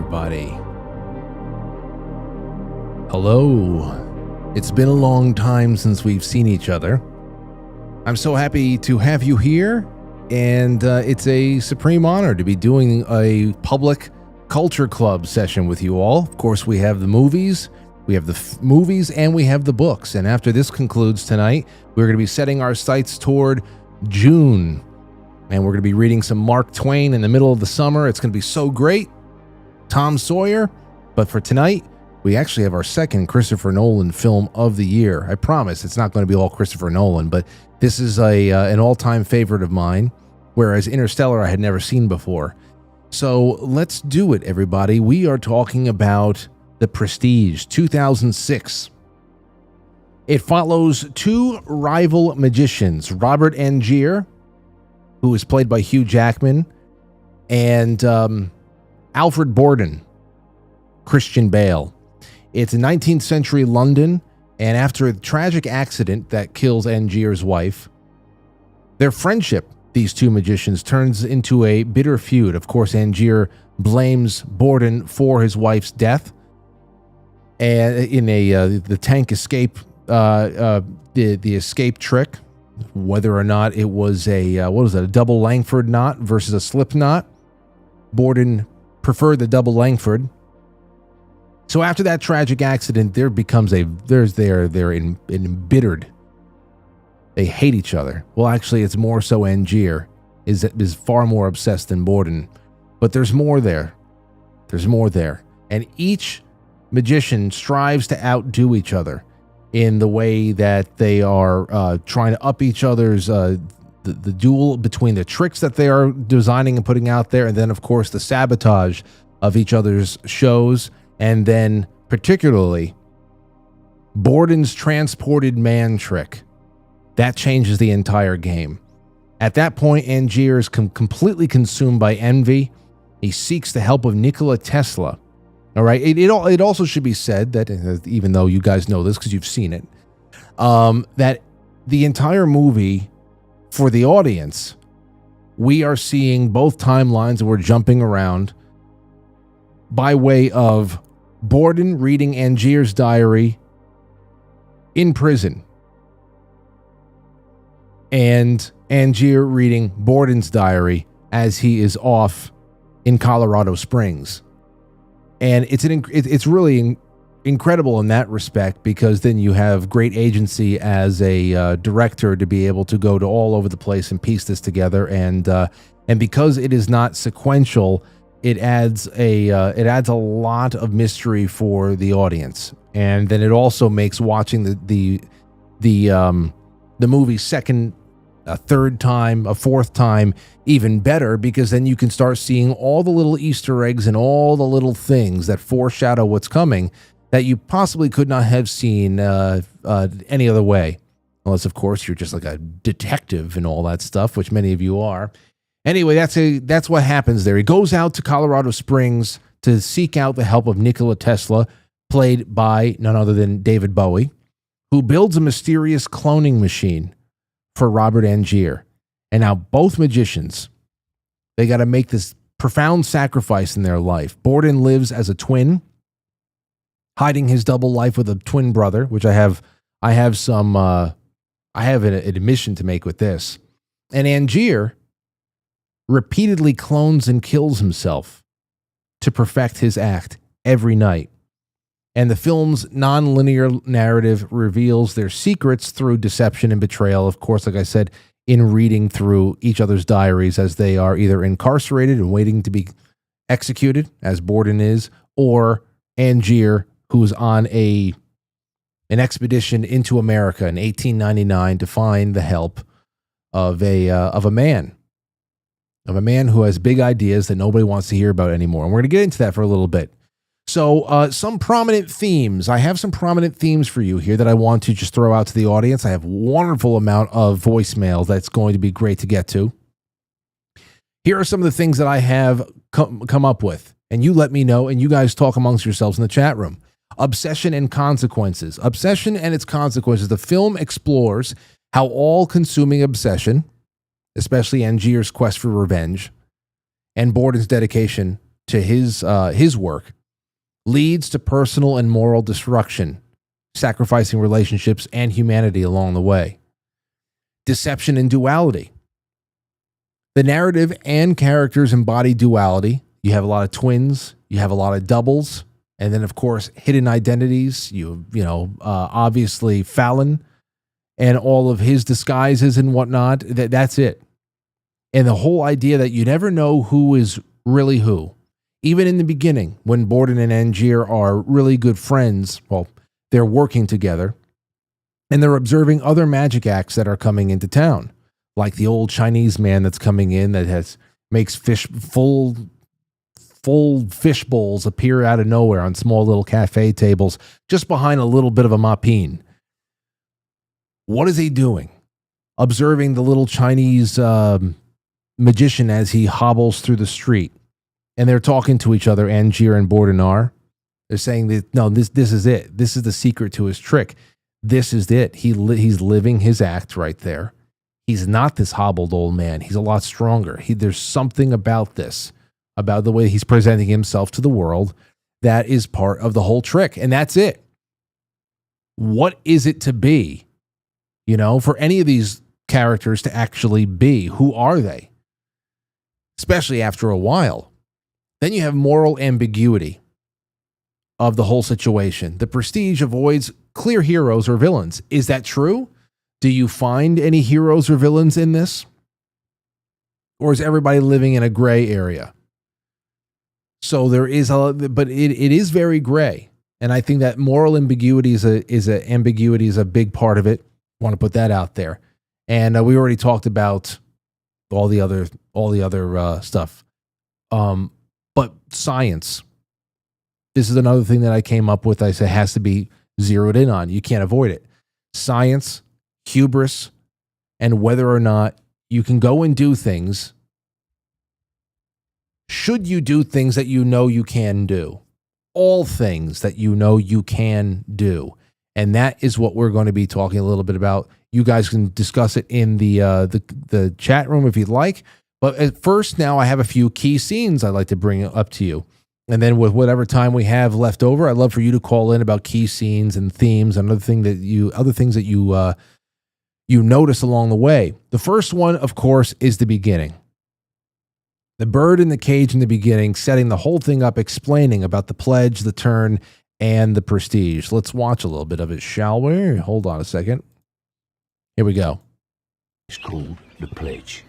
everybody. Hello. It's been a long time since we've seen each other. I'm so happy to have you here, and it's a supreme honor to be doing a public culture club session with you all. Of course, we have the movies, and we have the books. And after this concludes tonight, we're going to be setting our sights toward June. And we're going to be reading some Mark Twain in the middle of the summer. It's going to be so great. Tom Sawyer. But for tonight, we actually have our second Christopher Nolan film of the year. I promise it's not going to be all Christopher Nolan, but this is an all-time favorite of mine, whereas Interstellar I had never seen before. So let's do it, everybody. We are talking about The Prestige, 2006. It follows two rival magicians, Robert Angier, who is played by Hugh Jackman, and Alfred Borden, Christian Bale. It's in 19th century London, and after a tragic accident that kills Angier's wife, their friendship, these two magicians, turns into a bitter feud. Of course, Angier blames Borden for his wife's death, and in the tank escape, the escape trick. Whether or not it was a double Langford knot versus a slip knot, Borden preferred the double Langford. So after that tragic accident, they're embittered. They hate each other. Well, actually, it's more so Angier is far more obsessed than Borden, but there's more there. There's more there, and each magician strives to outdo each other in the way that they are trying to up each other's the duel between the tricks that they are designing and putting out there, and then, of course, the sabotage of each other's shows, and then particularly Borden's transported man trick. That changes the entire game. At that point, Angier is completely consumed by envy. He seeks the help of Nikola Tesla. All right. It also should be said that, even though you guys know this because you've seen it, that the entire movie, for the audience, we are seeing both timelines and we're jumping around by way of Borden reading Angier's diary in prison and Angier reading Borden's diary as he is off in Colorado Springs. And it's really incredible in that respect, because then you have great agency as a director to be able to go to all over the place and piece this together. And because it is not sequential, it adds a lot of mystery for the audience. And then it also makes watching the movie second, a third time, a fourth time even better, because then you can start seeing all the little Easter eggs and all the little things that foreshadow what's coming that you possibly could not have seen any other way. Unless, of course, you're just like a detective and all that stuff, which many of you are. Anyway, that's what happens there. He goes out to Colorado Springs to seek out the help of Nikola Tesla, played by none other than David Bowie, who builds a mysterious cloning machine for Robert Angier. And now both magicians, they got to make this profound sacrifice in their life. Borden lives as a twin, hiding his double life with a twin brother, which I have an admission to make with this. And Angier repeatedly clones and kills himself to perfect his act every night. And the film's non-linear narrative reveals their secrets through deception and betrayal. Of course, like I said, in reading through each other's diaries as they are either incarcerated and waiting to be executed, as Borden is, or Angier, who's on an expedition into America in 1899 to find the help of a man who has big ideas that nobody wants to hear about anymore. And we're going to get into that for a little bit. So some prominent themes. I have some prominent themes for you here that I want to just throw out to the audience. I have a wonderful amount of voicemail that's going to be great to get to. Here are some of the things that I have come up with. And you let me know, and you guys talk amongst yourselves in the chat room. Obsession and consequences. Obsession and its consequences. The film explores how all-consuming obsession, especially Angier's quest for revenge, and Borden's dedication to his work leads to personal and moral destruction, sacrificing relationships and humanity along the way. Deception and duality. The narrative and characters embody duality. You have a lot of twins, you have a lot of doubles, and then, of course, hidden identities. Obviously Fallon and all of his disguises and whatnot. That's it. And the whole idea that you never know who is really who. Even in the beginning, when Borden and Angier are really good friends, well, they're working together, and they're observing other magic acts that are coming into town, like the old Chinese man that's coming in that makes full fish bowls appear out of nowhere on small little cafe tables just behind a little bit of a mapine. What is he doing? Observing the little Chinese magician as he hobbles through the street. And they're talking to each other, Angier and Borden are. They're saying that, no, this is it. This is the secret to his trick. This is it. He's living his act right there. He's not this hobbled old man. He's a lot stronger. There's something about this, about the way he's presenting himself to the world, that is part of the whole trick. And that's it. What is it to be? For any of these characters to actually be, who are they? Especially after a while. Then you have moral ambiguity of the whole situation. The Prestige avoids clear heroes or villains. Is that true? Do you find any heroes or villains in this? Or is everybody living in a gray area? So there is but it is very gray. And I think that moral ambiguity is a big part of it. I want to put that out there. And we already talked about all the other stuff. But science, this is another thing that I came up with. I said has to be zeroed in on. You can't avoid it. Science, hubris, and whether or not you can go and do things. Should you do things that you know you can do? All things that you know you can do. And that is what we're going to be talking a little bit about. You guys can discuss it in the chat room if you'd like. But at first, now I have a few key scenes I'd like to bring up to you. And then with whatever time we have left over, I'd love for you to call in about key scenes and themes and other things that you notice along the way. The first one, of course, is the beginning. The bird in the cage in the beginning, setting the whole thing up, explaining about the pledge, the turn, and the prestige. Let's watch a little bit of it, shall we? Hold on a second. Here we go. It's called the pledge.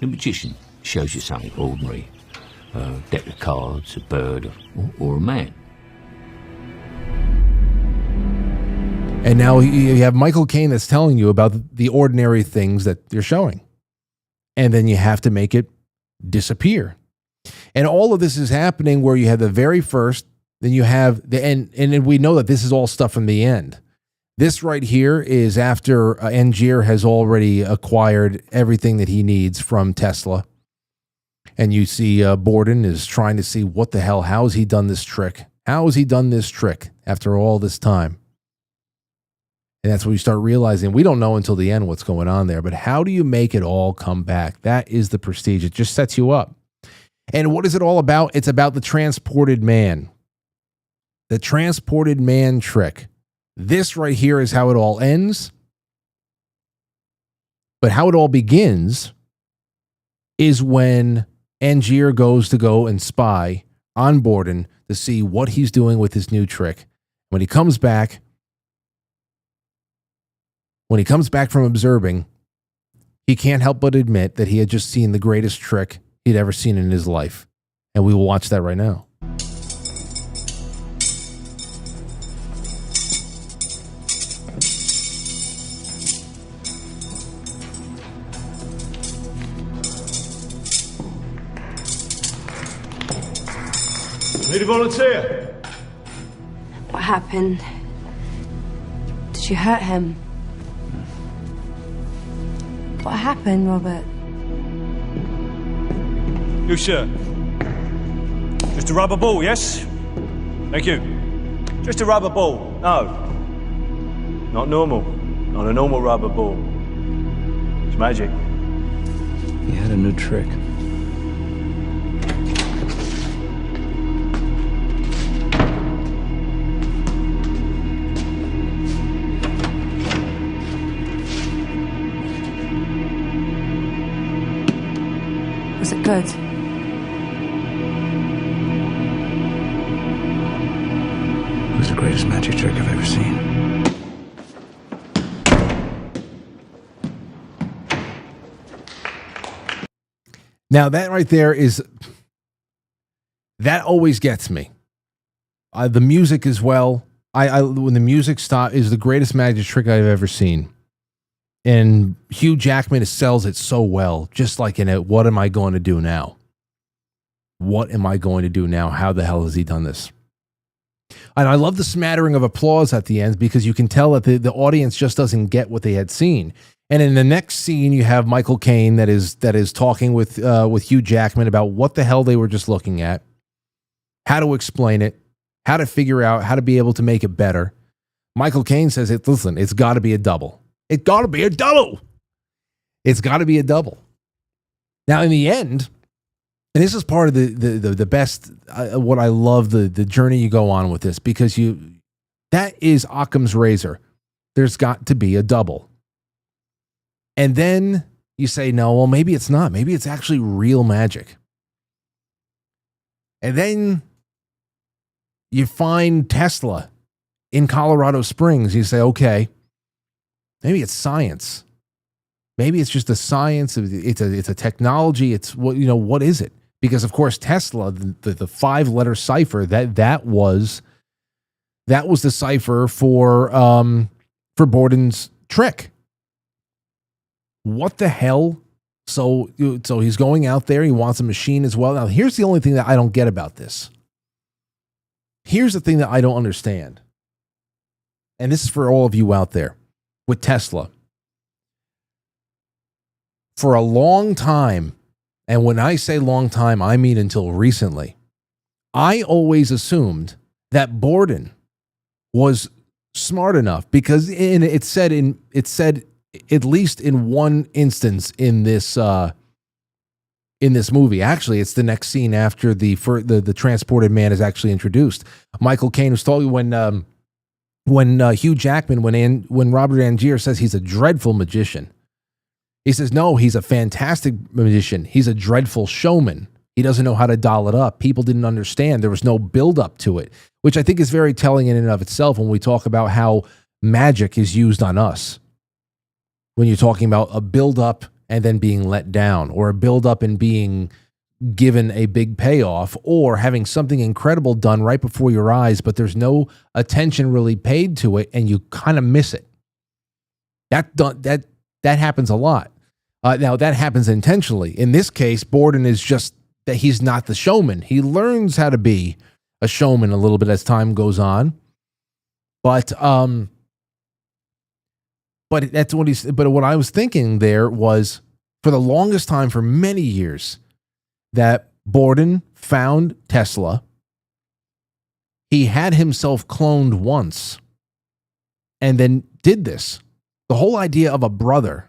The magician shows you something ordinary. A deck of cards, a bird, or a man. And now you have Michael Caine that's telling you about the ordinary things that they're showing. And then you have to make it disappear. And all of this is happening where you have the very first, then you have the end, and we know that this is all stuff from the end. This right here is after Angier has already acquired everything that he needs from Tesla. And you see Borden is trying to see what the hell, how has he done this trick? How has he done this trick after all this time? And that's when you start realizing we don't know until the end what's going on there. But how do you make it all come back? That is the prestige. It just sets you up. And what is it all about? It's about the transported man. The transported man trick. This right here is how it all ends. But how it all begins is when Angier goes to go and spy on Borden to see what he's doing with his new trick. When he comes back from observing, he can't help but admit that he had just seen the greatest trick he'd ever seen in his life. And we will watch that right now. Need a volunteer? What happened? Did you hurt him? What happened, Robert? You, sir. Just a rubber ball, yes? Thank you. Just a rubber ball. No. Not normal. Not a normal rubber ball. It's magic. He had a new trick. could. It was the greatest magic trick I've ever seen. Now that right there that always gets me. The music as well. When the music stop is the greatest magic trick I've ever seen. And Hugh Jackman sells it so well, just like in it. What am I going to do now? What am I going to do now? How the hell has he done this? And I love the smattering of applause at the end because you can tell that the audience just doesn't get what they had seen. And in the next scene, you have Michael Caine that is talking with Hugh Jackman about what the hell they were just looking at, how to explain it, how to figure out how to be able to make it better. Michael Caine says, "Listen, it's got to be a double. It's got to be a double. It's got to be a double." Now, in the end, and this is part of the best, what I love, the journey you go on with this, because that is Occam's razor. There's got to be a double. And then you say, no, well, maybe it's not. Maybe it's actually real magic. And then you find Tesla in Colorado Springs. You say, okay, maybe it's science. Maybe it's just a science. It's a technology. It's what is it? Because of course Tesla, the 5-letter cipher that was the cipher for Borden's trick. What the hell? So he's going out there. He wants a machine as well. Now here's the only thing that I don't get about this. Here's the thing that I don't understand. And this is for all of you out there with Tesla. For a long time, and when I say long time, I mean until recently, I always assumed that Borden was smart enough because it said at least in one instance in this movie. Actually, it's the next scene after the transported man is actually introduced. Michael Caine was told when Hugh Jackman, when Robert Angier says he's a dreadful magician, he says, no, he's a fantastic magician. He's a dreadful showman. He doesn't know how to doll it up. People didn't understand. There was no build up to it, which I think is very telling in and of itself when we talk about how magic is used on us. When you're talking about a build up and then being let down, or a build up and being given a big payoff, or having something incredible done right before your eyes, but there's no attention really paid to it and you kind of miss it. That happens a lot. Now that happens intentionally. In this case, Borden is just that he's not the showman. He learns how to be a showman a little bit as time goes on. But that's what but what I was thinking there was, for the longest time, for many years, that Borden found Tesla. He had himself cloned once and then did this. The whole idea of a brother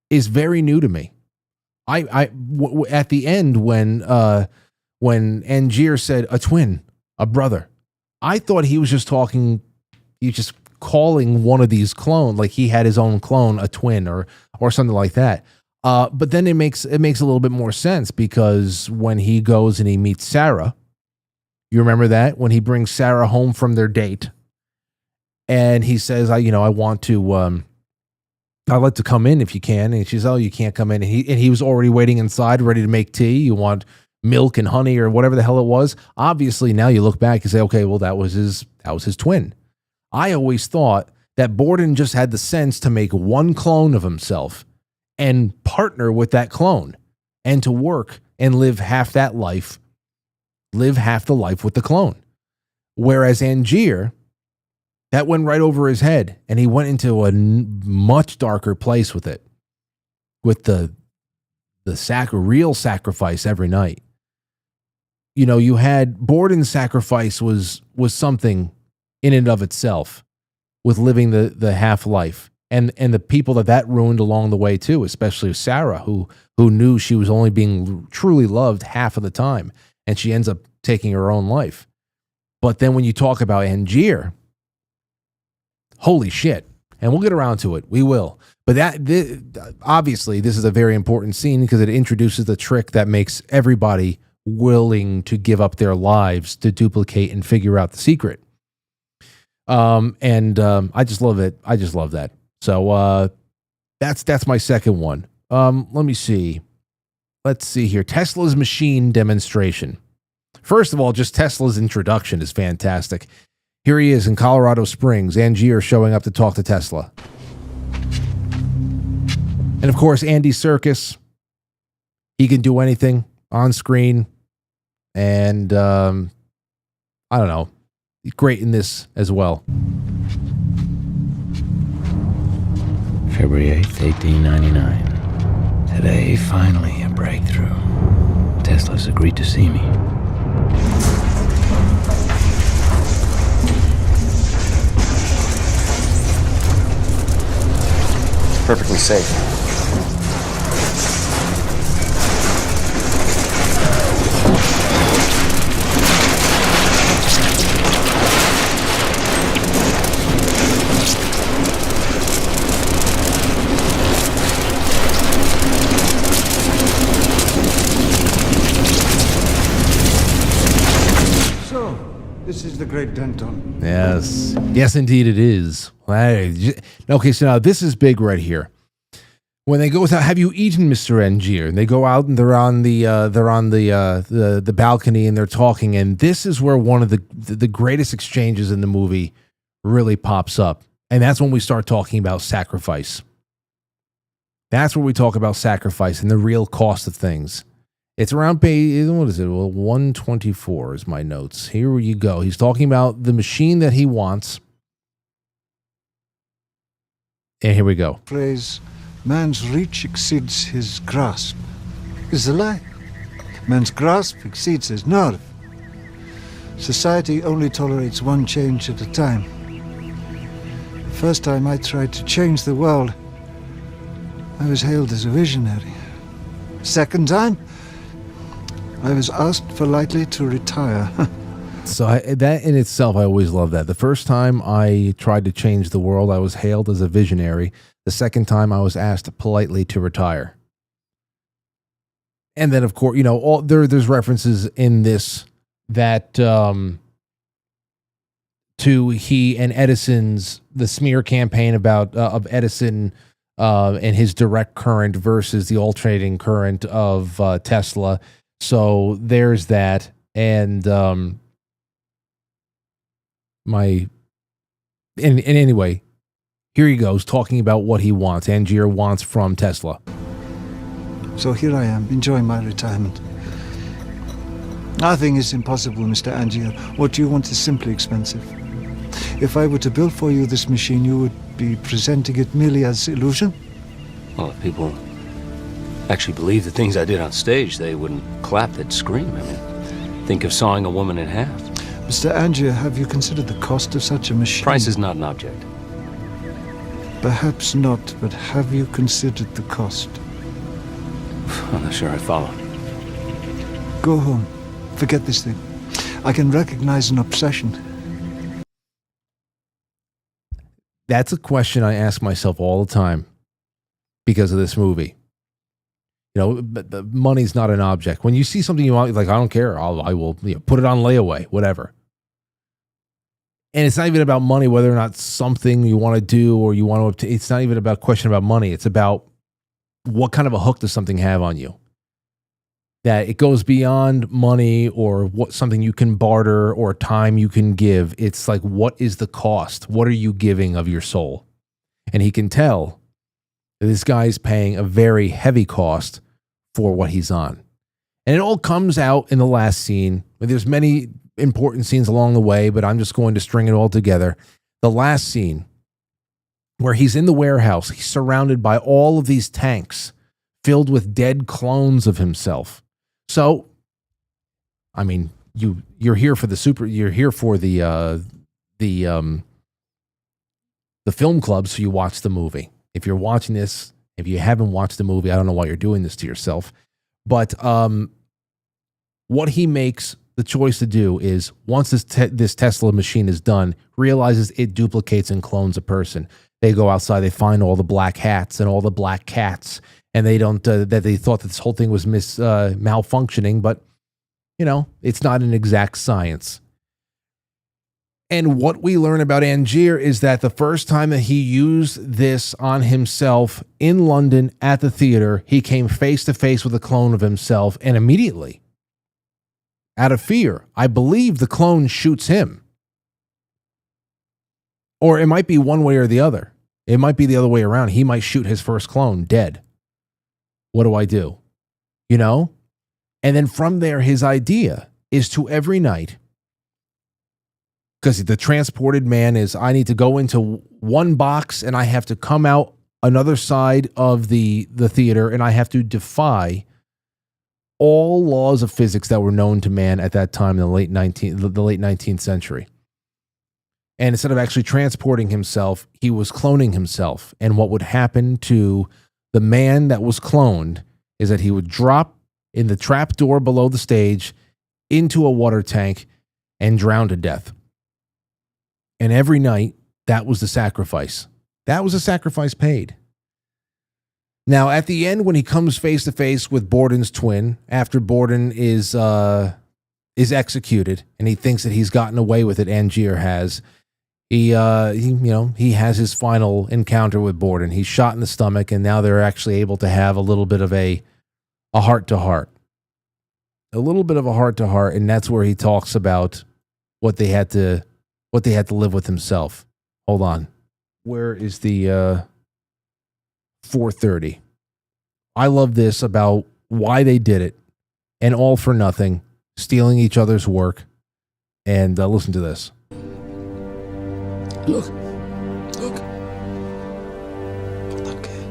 is very new to me. At the end when Angier said a twin, a brother, I thought he was just calling one of these clone, like he had his own clone, a twin or something like that. But then it makes a little bit more sense, because when he goes and he meets Sarah, you remember that when he brings Sarah home from their date, and he says, I'd like to come in if you can. And she's, oh, you can't come in. And he was already waiting inside, ready to make tea. You want milk and honey or whatever the hell it was. Obviously, now you look back and say, okay, well, that was his twin. I always thought that Borden just had the sense to make one clone of himself and partner with that clone and to work and live half the life with the clone. Whereas Angier, that went right over his head, and he went into a much darker place with it, with the real sacrifice every night. You had Borden's sacrifice was something in and of itself, with living the half life, and the people that ruined along the way too, especially Sarah, who knew she was only being truly loved half of the time, and she ends up taking her own life. But then when you talk about Angier, holy shit, And we'll get around to it. We will. But obviously, this is a very important scene because it introduces the trick that makes everybody willing to give up their lives to duplicate and figure out the secret. I just love it. I just love that. So that's my second one. Let me see. Let's see here. Tesla's machine demonstration. First of all, just Tesla's introduction is fantastic. Here he is in Colorado Springs. Angier showing up to talk to Tesla. And of course, Andy Serkis. He can do anything on screen. And I don't know. He's great in this as well. February 8th, 1899. Today, finally, a breakthrough. Tesla's agreed to see me. Perfectly safe. This is the great Denton. Yes. Yes, indeed it is. Okay, so now this is big right here. When they go out, have you eaten, Mr. Angier? And they go out and they're on the balcony and they're talking. And this is where one of the greatest exchanges in the movie really pops up. And that's when we start talking about sacrifice. That's where we talk about sacrifice and the real cost of things. It's around page, what is it? Well, 124 is my notes. Here you go. He's talking about the machine that he wants. And here we go. Phrase, man's reach exceeds his grasp, is a lie. Man's grasp exceeds his nerve. Society only tolerates one change at a time. The first time I tried to change the world, I was hailed as a visionary. Second time, I was asked politely to retire. So that in itself, I always love that. The first time I tried to change the world, I was hailed as a visionary. The second time, I was asked politely to retire. And then, of course, you know, there's references in this that to he and Edison's the smear campaign about of Edison and his direct current versus the alternating current of Tesla. So there's that, and anyway, here he goes talking about what he wants. Angier wants from Tesla. So here I am, enjoying my retirement. Nothing is impossible, Mr. Angier. What you want is simply expensive. If I were to build for you this machine, you would be presenting it merely as illusion? Well, if people actually believe the things I did on stage, they wouldn't clap, they'd scream. I mean, think of sawing a woman in half. Mr. Angier, have you considered the cost of such a machine? Price is not an object. Perhaps not, but have you considered the cost? I'm not sure I follow. Go home. Forget this thing. I can recognize an obsession. That's a question I ask myself all the time because of this movie. You know, but the money's not an object. When you see something you want, like, I don't care. I will put it on layaway, whatever. And it's not even about money, whether or not something you want to do or you want to. It's not even about a question about money. It's about what kind of a hook does something have on you. That it goes beyond money or what something you can barter or time you can give. It's like, what is the cost? What are you giving of your soul? And he can tell that this guy's paying a very heavy cost for what he's on. And it all comes out in the last scene. There's many important scenes along the way, but I'm just going to string it all together. The last scene where he's in the warehouse, he's surrounded by all of these tanks filled with dead clones of himself. So, I mean, you're here for the film club, so you watch the movie. If you're watching this, if you haven't watched the movie, I don't know why you're doing this to yourself. But what he makes the choice to do is, once this Tesla machine is done, realizes it duplicates and clones a person. They go outside, they find all the black hats and all the black cats, and they don't that they thought that this whole thing was malfunctioning, but it's not an exact science. And what we learn about Angier is that the first time that he used this on himself in London at the theater, he came face to face with a clone of himself, and immediately, out of fear, I believe the clone shoots him. Or it might be one way or the other. It might be the other way around. He might shoot his first clone dead. What do I do? And then from there, his idea is to every night, because the transported man is, I need to go into one box and I have to come out another side of the theater, and I have to defy all laws of physics that were known to man at that time in the late 19th century. And instead of actually transporting himself, he was cloning himself. And what would happen to the man that was cloned is that he would drop in the trap door below the stage into a water tank and drown to death. And every night, that was the sacrifice. That was a sacrifice paid. Now, at the end, when he comes face to face with Borden's twin, after Borden is executed, and he thinks that he's gotten away with it, Angier has. He has his final encounter with Borden. He's shot in the stomach, and now they're actually able to have a little bit of a heart-to-heart. A little bit of a heart-to-heart, and that's where he talks about what they had to live with himself. Hold on. Where is the 4:30? I love this about why they did it, and all for nothing, stealing each other's work. And listen to this. Look. Got that kid.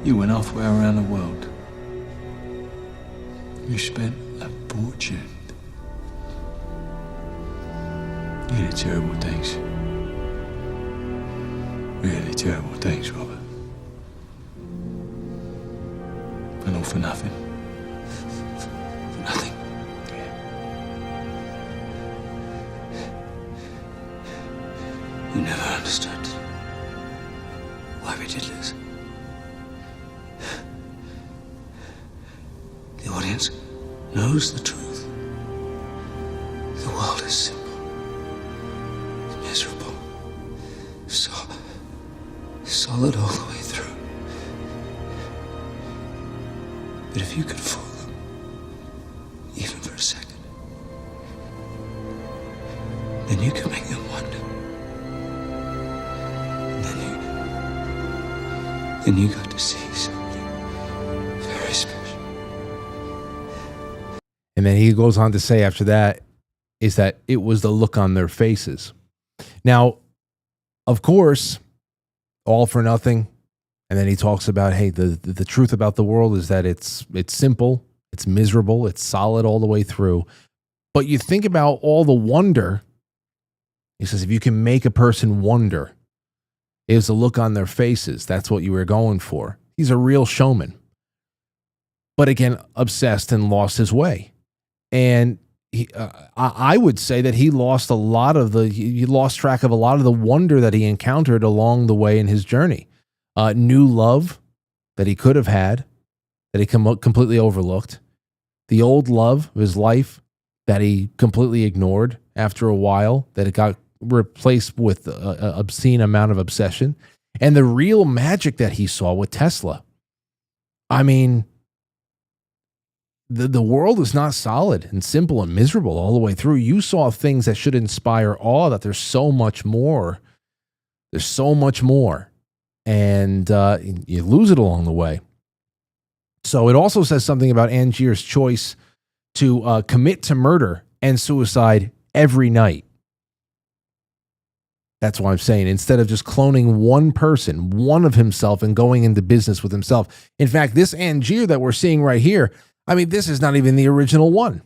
You went halfway around the world. You spent a fortune. You did terrible things. Really terrible things, Robert. And all for nothing. For nothing. You never understood why we did this. The audience knows the truth. The world is simple, miserable, solid all the way through. But if you could fool them, even for a second, then you could make them wonder. And you got to see something very special. And then he goes on to say after that is that it was the look on their faces. Now, of course, all for nothing. And then he talks about, hey, the truth about the world is that it's simple, it's miserable, it's solid all the way through. But you think about all the wonder. He says, if you can make a person wonder, it was the look on their faces. That's what you were going for. He's a real showman. But again, obsessed and lost his way. And I would say that he lost he lost track of a lot of the wonder that he encountered along the way in his journey. New love that he could have had, that he completely overlooked. The old love of his life that he completely ignored after a while, that it got replaced with an obscene amount of obsession, and the real magic that he saw with Tesla. I mean, the world is not solid and simple and miserable all the way through. You saw things that should inspire awe, that there's so much more. There's so much more. And you lose it along the way. So it also says something about Angier's choice to commit to murder and suicide every night. That's why I'm saying, instead of just cloning one person, one of himself, and going into business with himself. In fact, this Angier that we're seeing right here, I mean, this is not even the original one.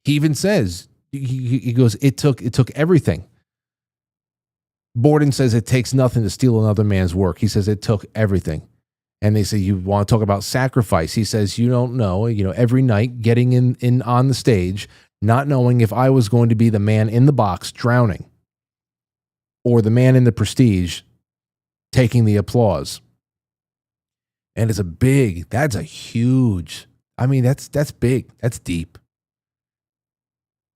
He even says, he goes, it took everything. Borden says it takes nothing to steal another man's work. He says it took everything. And they say, you want to talk about sacrifice. He says, you don't know, every night getting in on the stage, not knowing if I was going to be the man in the box drowning or the man in the prestige taking the applause. And that's a huge, I mean, that's big, that's deep.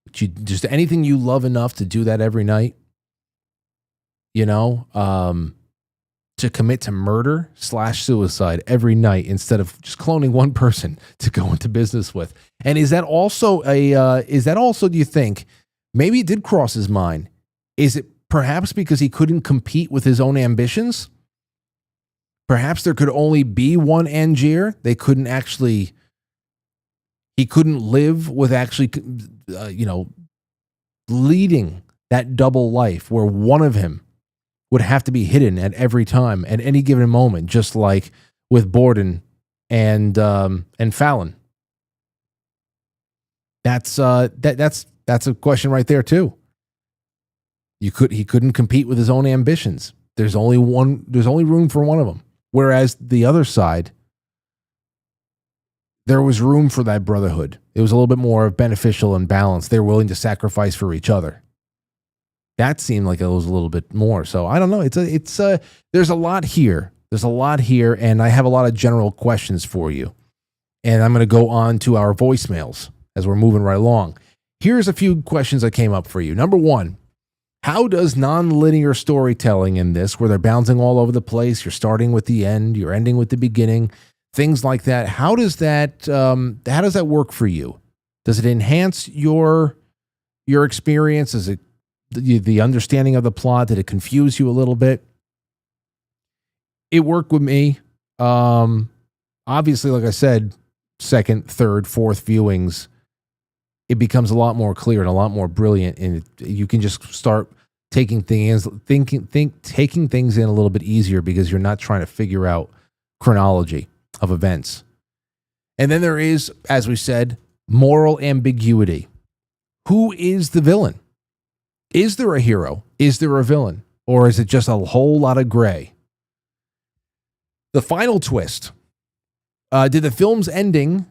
But just anything you love enough to do that every night, you know, to commit to murder / suicide every night instead of just cloning one person to go into business with. And is that also, do you think, maybe it did cross his mind? Is it perhaps because he couldn't compete with his own ambitions? Perhaps there could only be one Angier. He couldn't live with actually, leading that double life where one of him would have to be hidden at every time, at any given moment, just like with Borden and Fallon. That's a question right there too. He couldn't compete with his own ambitions. There's only room for one of them. Whereas the other side, there was room for that brotherhood. It was a little bit more beneficial and balanced. They're willing to sacrifice for each other. That seemed like it was a little bit more. So I don't know. There's a lot here. There's a lot here, and I have a lot of general questions for you. And I'm going to go on to our voicemails as we're moving right along. Here's a few questions that came up for you. Number one, how does non-linear storytelling in this, where they're bouncing all over the place, you're starting with the end, you're ending with the beginning, things like that, how does that work for you? Does it enhance your experience? Is it the understanding of the plot? Did it confuse you a little bit? It worked with me. Obviously, like I said, second, third, fourth viewings, it becomes a lot more clear and a lot more brilliant, and you can just start taking things in a little bit easier because you're not trying to figure out chronology of events. And then there is, as we said, moral ambiguity. Who is the villain? Is there a hero? Is there a villain? Or is it just a whole lot of gray? The final twist. Did the film's ending,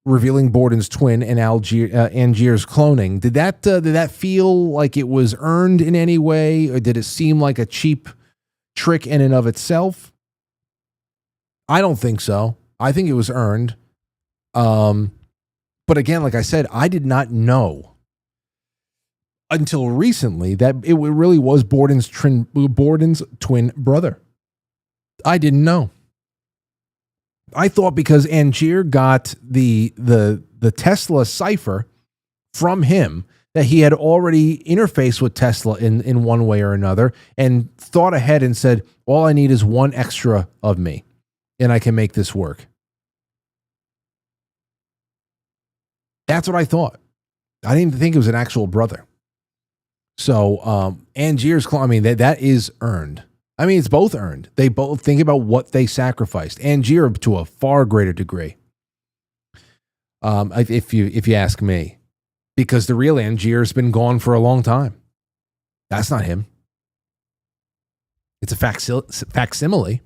revealing Borden's twin and Angier's cloning, did that feel like it was earned in any way? Or did it seem like a cheap trick in and of itself? I don't think so. I think it was earned. But again, like I said, I did not know until recently that it really was Borden's twin brother. I didn't know. I thought because Angier got the Tesla cipher from him that he had already interfaced with Tesla in one way or another and thought ahead and said, all I need is one extra of me and I can make this work. That's what I thought. I didn't even think it was an actual brother. So Angier's clone, I mean, that is earned. I mean, it's both earned. They both think about what they sacrificed. Angier to a far greater degree. If you ask me, because the real Angier's been gone for a long time. That's not him. It's a facsimile.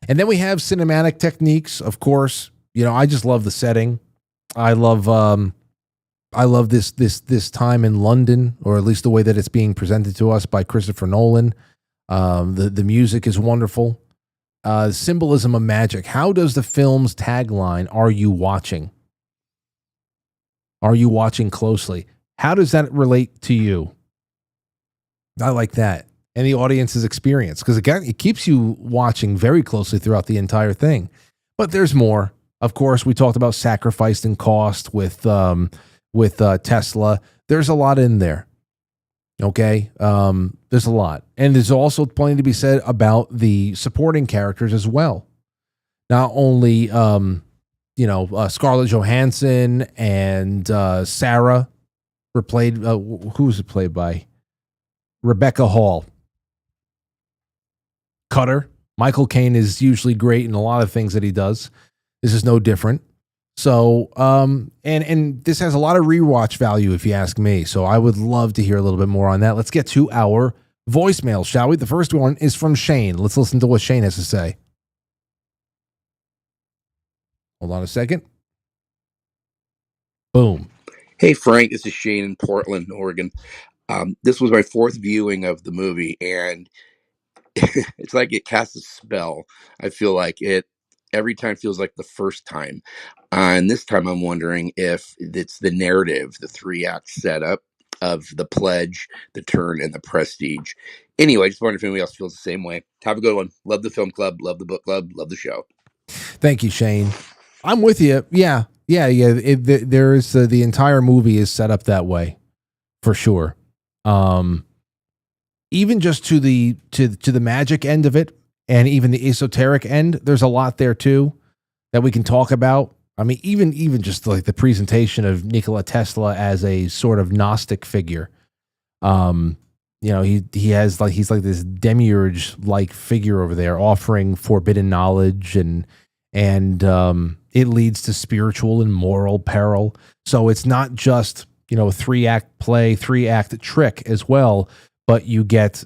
And then we have cinematic techniques, of course. You know, I just love the setting. I love this time in London, or at least the way that it's being presented to us by Christopher Nolan. The music is wonderful. Symbolism of magic. How does the film's tagline, "Are you watching? Are you watching closely?" How does that relate to you? I like that. And the audience's experience, because again, it keeps you watching very closely throughout the entire thing. But there's more. Of course, we talked about sacrifice and cost with Tesla. There's a lot in there. Okay, there's a lot, and there's also plenty to be said about the supporting characters as well. Not only Scarlett Johansson and Sarah were played. Who was it played by? Rebecca Hall. Cutter. Michael Caine is usually great in a lot of things that he does. This is no different. So, and this has a lot of rewatch value, if you ask me. So I would love to hear a little bit more on that. Let's get to our voicemail, shall we? The first one is from Shane. Let's listen to what Shane has to say. Hold on a second. Boom. Hey, Frank, this is Shane in Portland, Oregon. This was my fourth viewing of the movie, and it's like it casts a spell. I feel like it every time feels like the first time. And this time I'm wondering if it's the narrative, the three-act setup of the pledge, the turn, and the prestige. Anyway, I just wonder if anybody else feels the same way. Have a good one. Love the film club, love the book club, love the show. Thank you, Shane. I'm with you. Yeah. There is the entire movie is set up that way for sure. Even just to the magic end of it, and even the esoteric end, there's a lot there too that we can talk about. I mean, even just like the presentation of Nikola Tesla as a sort of Gnostic figure. He's like this demiurge like figure over there offering forbidden knowledge, and it leads to spiritual and moral peril. So it's not just, a 3-act play, 3-act trick as well, but you get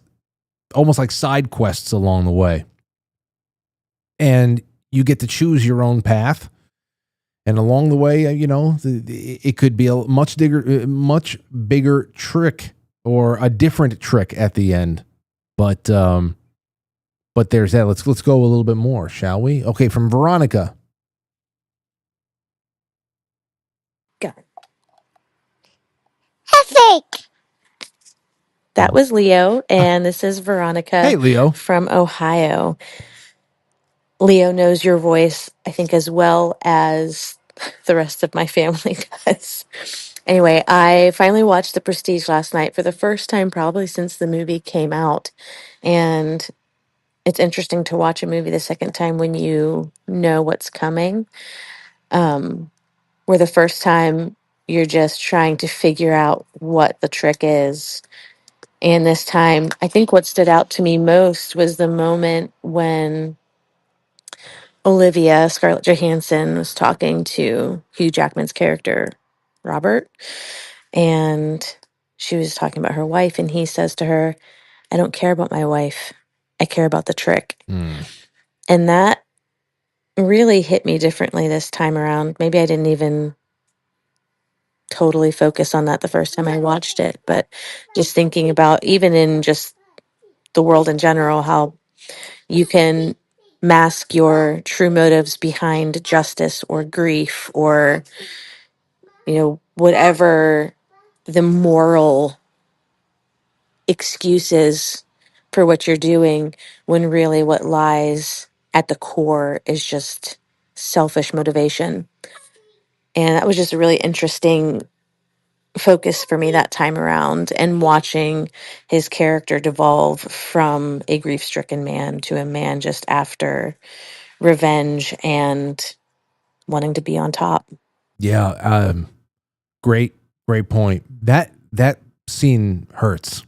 almost like side quests along the way. And you get to choose your own path. And along the way, it could be a much bigger trick or a different trick at the end. But there's that. Let's go a little bit more, shall we? Okay, from Veronica. Go. Fake. That was Leo, and this is Veronica. Hey, Leo. From Ohio. Leo knows your voice, I think, as well as the rest of my family does. Anyway, I finally watched The Prestige last night for the first time probably since the movie came out. And it's interesting to watch a movie the second time when you know what's coming. Where the first time you're just trying to figure out what the trick is. And this time, I think what stood out to me most was the moment when Olivia, Scarlett Johansson, was talking to Hugh Jackman's character, Robert. And she was talking about her wife, and he says to her, "I don't care about my wife. I care about the trick." And that really hit me differently this time around. Maybe I didn't even totally focus on that the first time I watched it, but just thinking about, even in just the world in general, how you can mask your true motives behind justice or grief or, whatever the moral excuses for what you're doing, when really what lies at the core is just selfish motivation. And that was just a really interesting focus for me that time around, and watching his character devolve from a grief-stricken man to a man just after revenge and wanting to be on top. Yeah, great point. That scene hurts,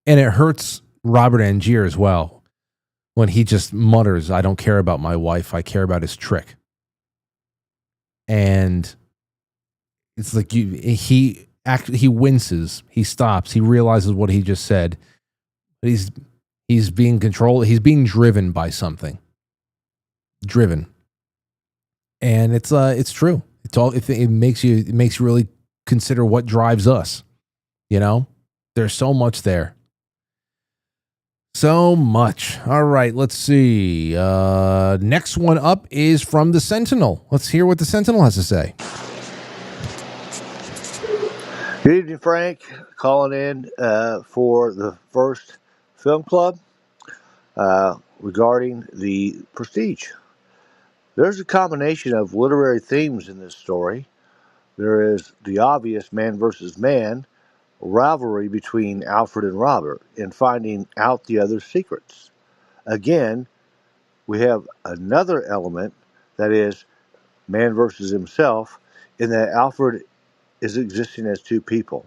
and it hurts Robert Angier as well when he just mutters, "I don't care about my wife. I care about his trick." And it's like he winces, he stops, he realizes what he just said. But he's being controlled. He's being driven by something. And it's true. It's all. It makes you really consider what drives us. There's so much there. So much. All right, let's see. Next one up is from the Sentinel. Let's hear what the Sentinel has to say. Good evening, Frank. Calling in for the first film club regarding the Prestige. There's a combination of literary themes in this story. There is the obvious man versus man rivalry between Alfred and Robert in finding out the other's secrets. Again, we have another element that is man versus himself, in that Alfred is existing as two people,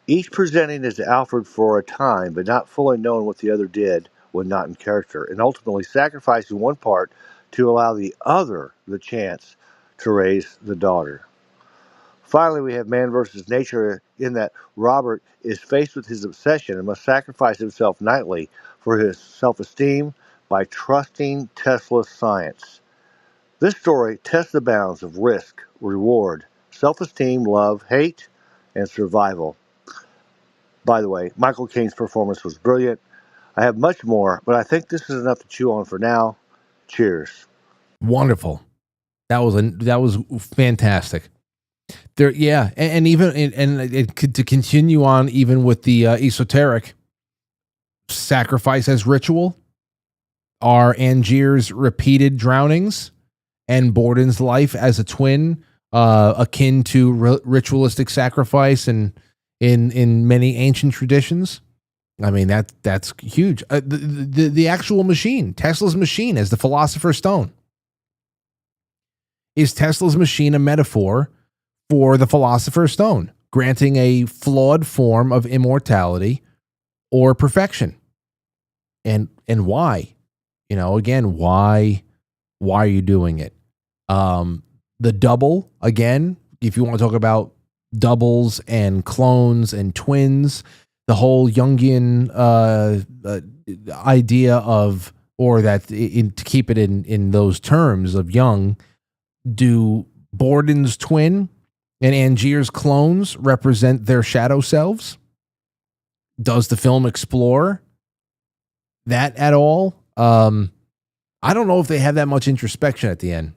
each presenting as Alfred for a time, but not fully knowing what the other did when not in character, and ultimately sacrificing one part to allow the other the chance to raise the daughter. Finally, we have man versus nature, in that Robert is faced with his obsession and must sacrifice himself nightly for his self-esteem by trusting Tesla's science. This story tests the bounds of risk, reward, self-esteem, love, hate, and survival. By the way, Michael Caine's performance was brilliant. I have much more, but I think this is enough to chew on for now. Cheers. Wonderful. That was fantastic. There, yeah, and even to continue on, even with the esoteric sacrifice as ritual, are Angier's repeated drownings and Borden's life as a twin akin to ritualistic sacrifice and in many ancient traditions. I mean, that's huge. The actual machine, Tesla's machine, as the Philosopher's Stone. Is Tesla's machine a metaphor for the Philosopher's Stone, granting a flawed form of immortality or perfection? And why? You know, again, why are you doing it? The double, again, if you want to talk about doubles and clones and twins, the whole Jungian idea of, or that to keep it in those terms of Jung, do Borden's twin and Angier's clones represent their shadow selves? Does the film explore that at all? I don't know if they have that much introspection at the end.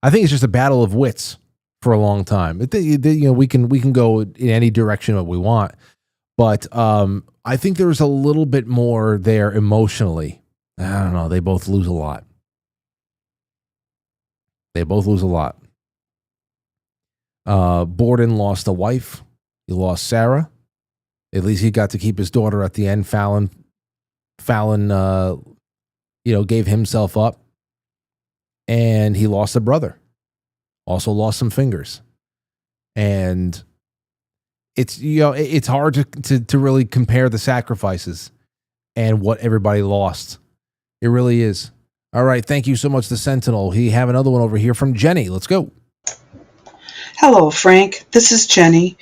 I think it's just a battle of wits for a long time. You know, we can go in any direction that we want, but I think there was a little bit more there emotionally. I don't know. They both lose a lot. Borden lost a wife. He lost Sarah. At least he got to keep his daughter at the end. Fallon, gave himself up. And he lost a brother. Also lost some fingers. And it's, it's hard to really compare the sacrifices and what everybody lost. It really is. All right. Thank you so much, The Sentinel. We have another one over here from Jenny. Let's go. Hello, Frank. This is Jenny.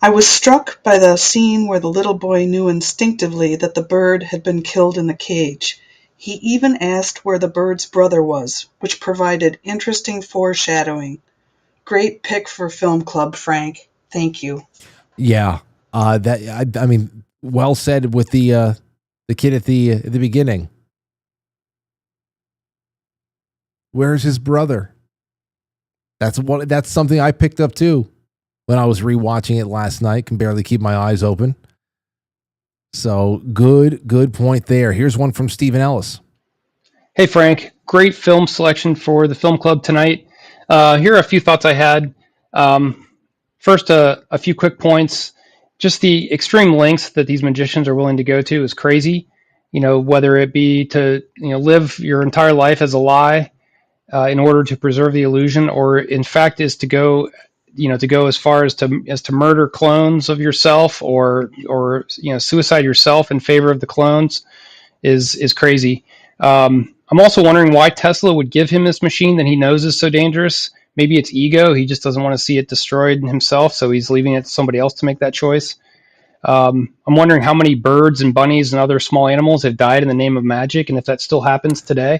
I was struck by the scene where the little boy knew instinctively that the bird had been killed in the cage. He even asked where the bird's brother was, which provided interesting foreshadowing. Great pick for Film Club, Frank. Thank you. Yeah. I mean, well said with the kid at the beginning. Where's his brother? That's something I picked up too when I was rewatching it last night. Can barely keep my eyes open. So good point there. Here's one from Stephen Ellis. Hey Frank, great film selection for the Film Club tonight. Here are a few thoughts I had. First, a few quick points. Just the extreme lengths that these magicians are willing to go to is crazy. Whether it be to live your entire life as a lie in order to preserve the illusion, or in fact is to go as far as to murder clones of yourself, or suicide yourself in favor of the clones is crazy. I'm also wondering why Tesla would give him this machine that he knows is so dangerous. Maybe it's ego. He just doesn't want to see it destroyed himself, so he's leaving it to somebody else to make that choice. I'm wondering how many birds and bunnies and other small animals have died in the name of magic, and if that still happens today.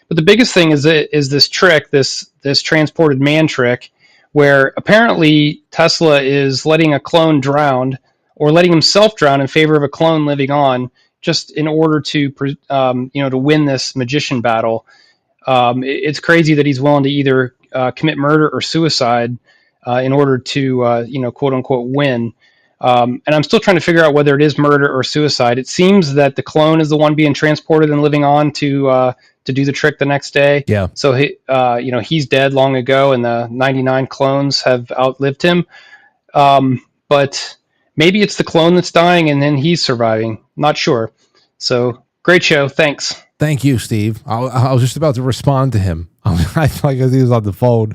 But the biggest thing is this trick, this transported man trick, where apparently Tesla is letting a clone drown, or letting himself drown in favor of a clone living on, just in order to win this magician battle. It's crazy that he's willing to either commit murder or suicide in order to quote unquote win. And I'm still trying to figure out whether it is murder or suicide. It seems that the clone is the one being transported and living on to do the trick the next day. Yeah. So he's dead long ago, and the 99 clones have outlived him. But maybe it's the clone that's dying, and then he's surviving. Not sure. So great show. Thanks. Thank you, Steve. I was just about to respond to him. I felt like he was on the phone.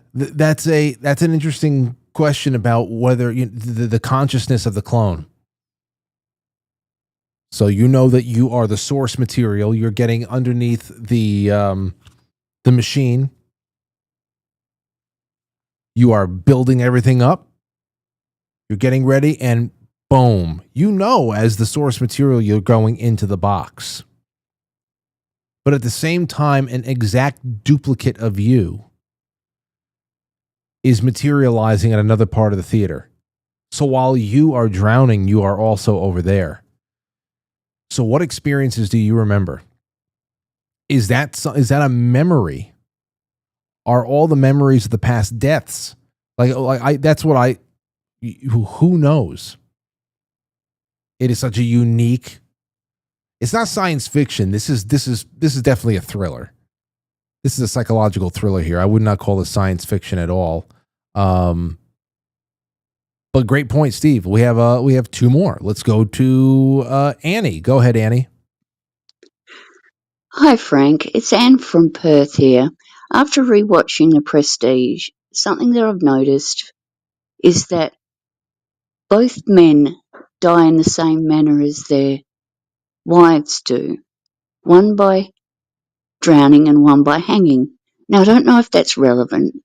That's an interesting question about whether the consciousness of the clone. So that you are the source material. You're getting underneath the machine. You are building everything up. You're getting ready, and boom, as the source material, you're going into the box. But at the same time, an exact duplicate of you is materializing at another part of the theater. So while you are drowning, you are also over there. So what experiences do you remember? Is that a memory? Are all the memories of the past deaths? Who knows? It is such a unique. It's not science fiction. This is definitely a thriller. This is a psychological thriller here. I would not call this science fiction at all. But great point, Steve. We have two more. Let's go to Annie. Go ahead, Annie. Hi, Frank. It's Anne from Perth here. After rewatching The Prestige, something that I've noticed is that both men die in the same manner as their wives do. One by drowning and one by hanging. Now, I don't know if that's relevant,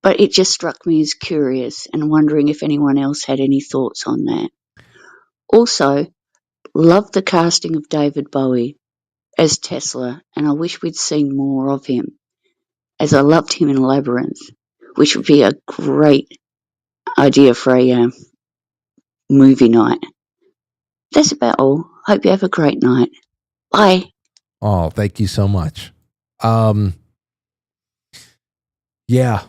but it just struck me as curious and wondering if anyone else had any thoughts on that. Also, love the casting of David Bowie as Tesla, and I wish we'd seen more of him, as I loved him in Labyrinth, which would be a great idea for a movie night. That's about all. Hope you have a great night. Bye. Oh, thank you so much. Yeah.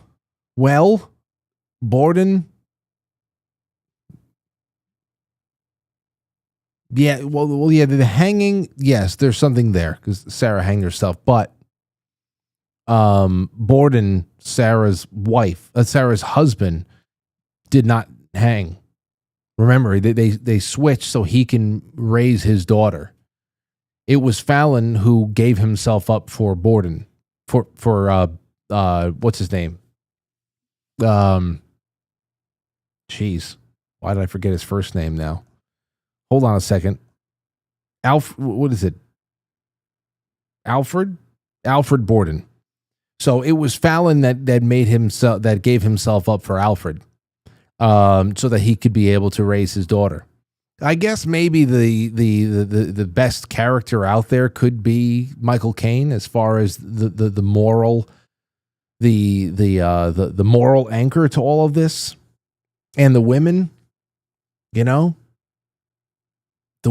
Well, Borden. Yeah, well, yeah, the hanging, yes, there's something there because Sarah hanged herself, but Borden, Sarah's husband, did not hang. Remember, they switched so he can raise his daughter. It was Fallon who gave himself up for Borden, for what's his name? Jeez, why did I forget his first name now? Hold on a second. What is it? Alfred Borden. So it was Fallon that gave himself up for Alfred, so that he could be able to raise his daughter. I guess maybe the best character out there could be Michael Caine as far as the moral the moral anchor to all of this, and the women, the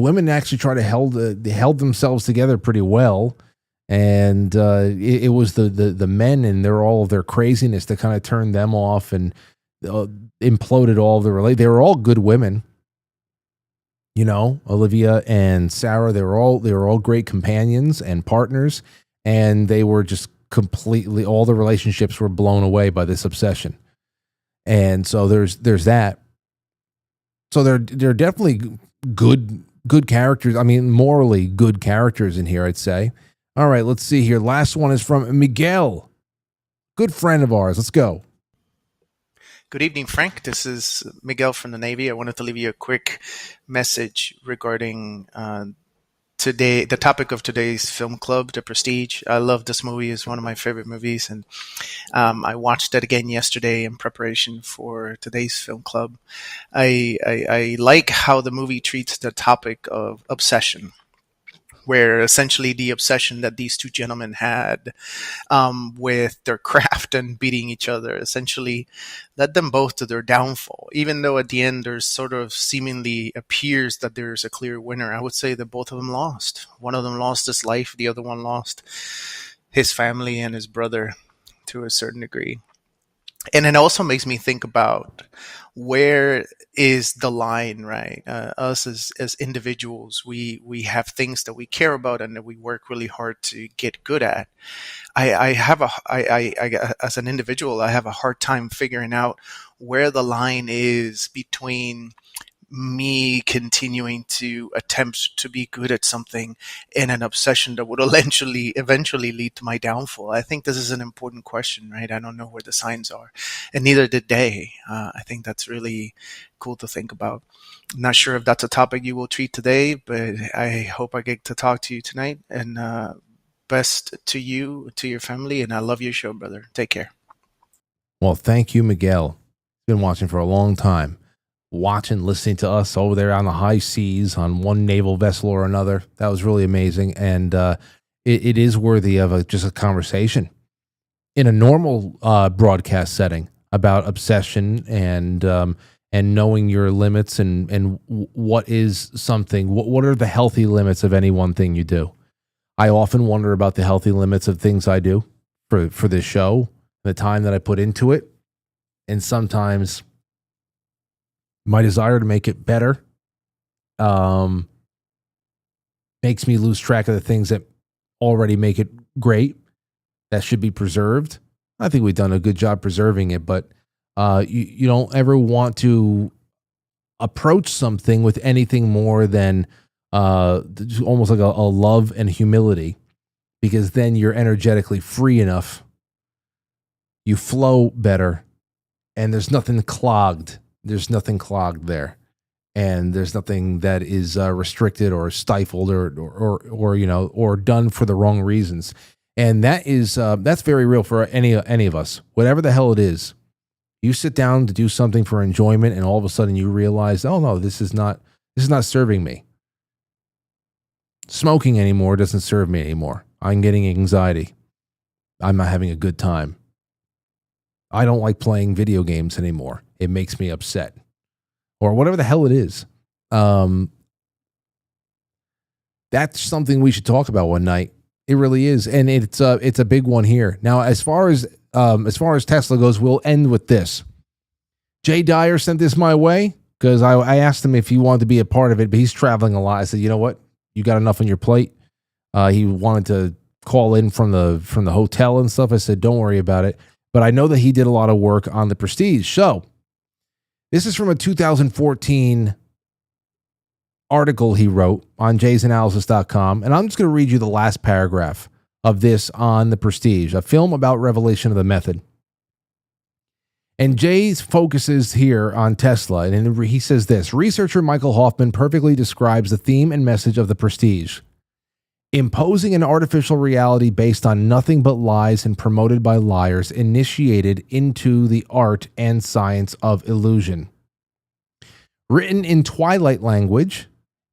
women actually held themselves together pretty well, and it was the men and all of their craziness that kind of turned them off and imploded all of the They were all good women, Olivia and Sarah. They were all great companions and partners, and they were just completely, all the relationships were blown away by this obsession, and so there's that. So they're definitely good characters. I mean, morally good characters in here, I'd say. All right, let's see here. Last one is from Miguel, good friend of ours. Let's go. Good evening, Frank. This is Miguel from the Navy. I wanted to leave you a quick message regarding today, the topic of today's film club, The Prestige. I love this movie. It's one of my favorite movies, and I watched it again yesterday in preparation for today's film club. I like how the movie treats the topic of obsession, where essentially the obsession that these two gentlemen had with their craft and beating each other essentially led them both to their downfall. Even though at the end there's sort of seemingly appears that there's a clear winner, I would say that both of them lost. One of them lost his life, the other one lost his family and his brother to a certain degree. And it also makes me think about where is the line, right? Us as individuals, we have things that we care about and that we work really hard to get good at. I as an individual, I have a hard time figuring out where the line is between me continuing to attempt to be good at something and an obsession that would eventually lead to my downfall. I think this is an important question, right? I don't know where the signs are, and neither did they. I think that's really cool to think about. I'm not sure if that's a topic you will treat today, but I hope I get to talk to you tonight, and best to you, to your family, and I love your show, brother. Take care. Well, thank you, Miguel. Been watching for a long time. Listening to us over there on the high seas on one naval vessel or another. That was really amazing. And it is worthy of just a conversation. in a normal broadcast setting about obsession and knowing your limits and what is something. What are the healthy limits of any one thing you do? I often wonder about the healthy limits of things I do for this show, the time that I put into it, and sometimes my desire to make it better makes me lose track of the things that already make it great, that should be preserved. I think we've done a good job preserving it, but you don't ever want to approach something with anything more than almost like a love and humility, because then you're energetically free enough. You flow better, and there's nothing clogged. There's nothing clogged there, and there's nothing that is restricted or stifled or done for the wrong reasons. And that is that's very real for any of us. Whatever the hell it is, you sit down to do something for enjoyment, and all of a sudden you realize, oh no, this is not serving me. Smoking anymore doesn't serve me anymore. I'm getting anxiety. I'm not having a good time. I don't like playing video games anymore. It makes me upset. Or whatever the hell it is. That's something we should talk about one night. It really is. And it's a big one here. Now, as far as Tesla goes, we'll end with this. Jay Dyer sent this my way because I asked him if he wanted to be a part of it, but he's traveling a lot. I said, you know what? You got enough on your plate. He wanted to call in from the hotel and stuff. I said, don't worry about it. But I know that he did a lot of work on the Prestige. So this is from a 2014 article he wrote on jaysanalysis.com. And I'm just going to read you the last paragraph of this on the Prestige, a film about revelation of the method. And Jay focuses here on Tesla. And he says this: researcher Michael Hoffman perfectly describes the theme and message of the Prestige. Imposing an artificial reality based on nothing but lies and promoted by liars, initiated into the art and science of illusion. Written in Twilight language,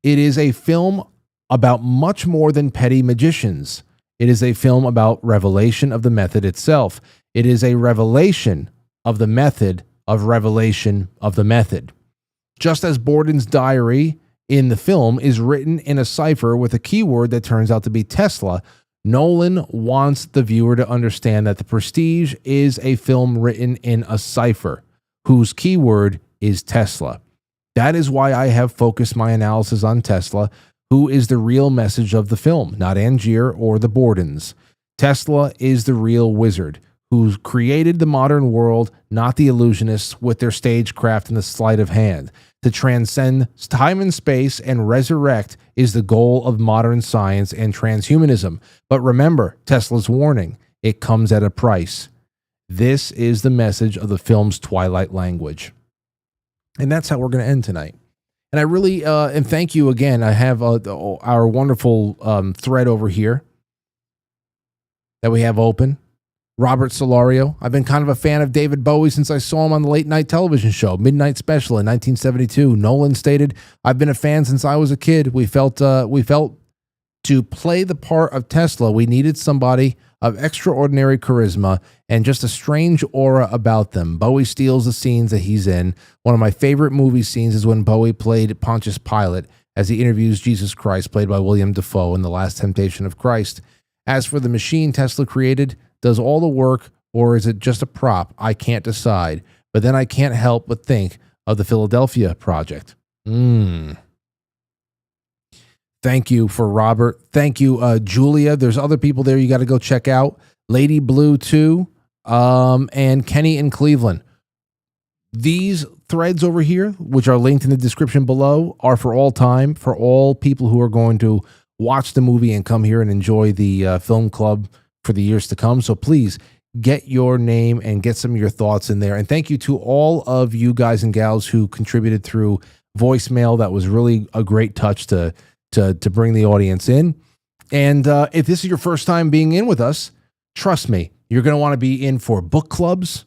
it is a film about much more than petty magicians. It is a film about revelation of the method itself. It is a revelation of the method of revelation of the method. Just as Borden's diary in the film is written in a cipher with a keyword that turns out to be Tesla, Nolan wants the viewer to understand that the Prestige is a film written in a cipher whose keyword is Tesla. That is why I have focused my analysis on Tesla, who is the real message of the film, not Angier or the Bordens. Tesla is the real wizard who created the modern world, not the illusionists with their stagecraft and the sleight of hand. To transcend time and space and resurrect is the goal of modern science and transhumanism. But remember Tesla's warning, it comes at a price. This is the message of the film's Twilight language. And that's how we're going to end tonight. And I really, and thank you again. I have our wonderful thread over here that we have open. Robert Solario. I've been kind of a fan of David Bowie since I saw him on the late night television show, Midnight Special in 1972. Nolan stated, I've been a fan since I was a kid. We felt to play the part of Tesla, we needed somebody of extraordinary charisma and just a strange aura about them. Bowie steals the scenes that he's in. One of my favorite movie scenes is when Bowie played Pontius Pilate as he interviews Jesus Christ, played by William Dafoe in The Last Temptation of Christ. As for the machine Tesla created, does all the work, or is it just a prop? I can't decide. But then I can't help but think of the Philadelphia Project. Thank you for Robert. Thank you, Julia. There's other people there you got to go check out. Lady Blue, too, and Kenny in Cleveland. These threads over here, which are linked in the description below, are for all time, for all people who are going to watch the movie and come here and enjoy the film club for the years to come. So please get your name and get some of your thoughts in there. And thank you to all of you guys and gals who contributed through voicemail. That was really a great touch to bring the audience in. And if this is your first time being in with us, trust me, you're going to want to be in for book clubs.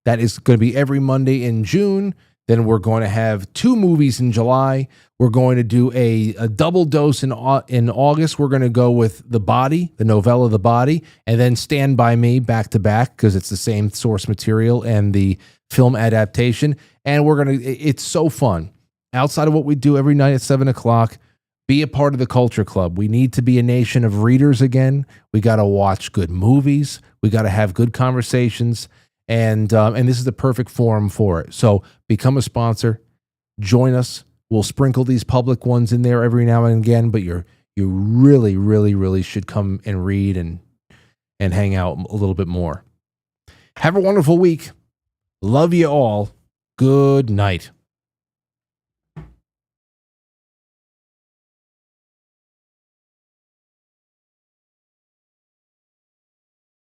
That is going to be every Monday in June. Then we're going to have 2 movies in July. We're going to do a double dose in August. We're going to go with The Body, the novella The Body, and then Stand By Me back to back because it's the same source material and the film adaptation. And it's so fun. Outside of what we do every night at 7 o'clock, be a part of the Culture Club. We need to be a nation of readers again. We got to watch good movies. We got to have good conversations. And this is the perfect forum for it. So become a sponsor, join us. We'll sprinkle these public ones in there every now and again, but you really, really, really should come and read and hang out a little bit more. Have a wonderful week. Love you all. Good night.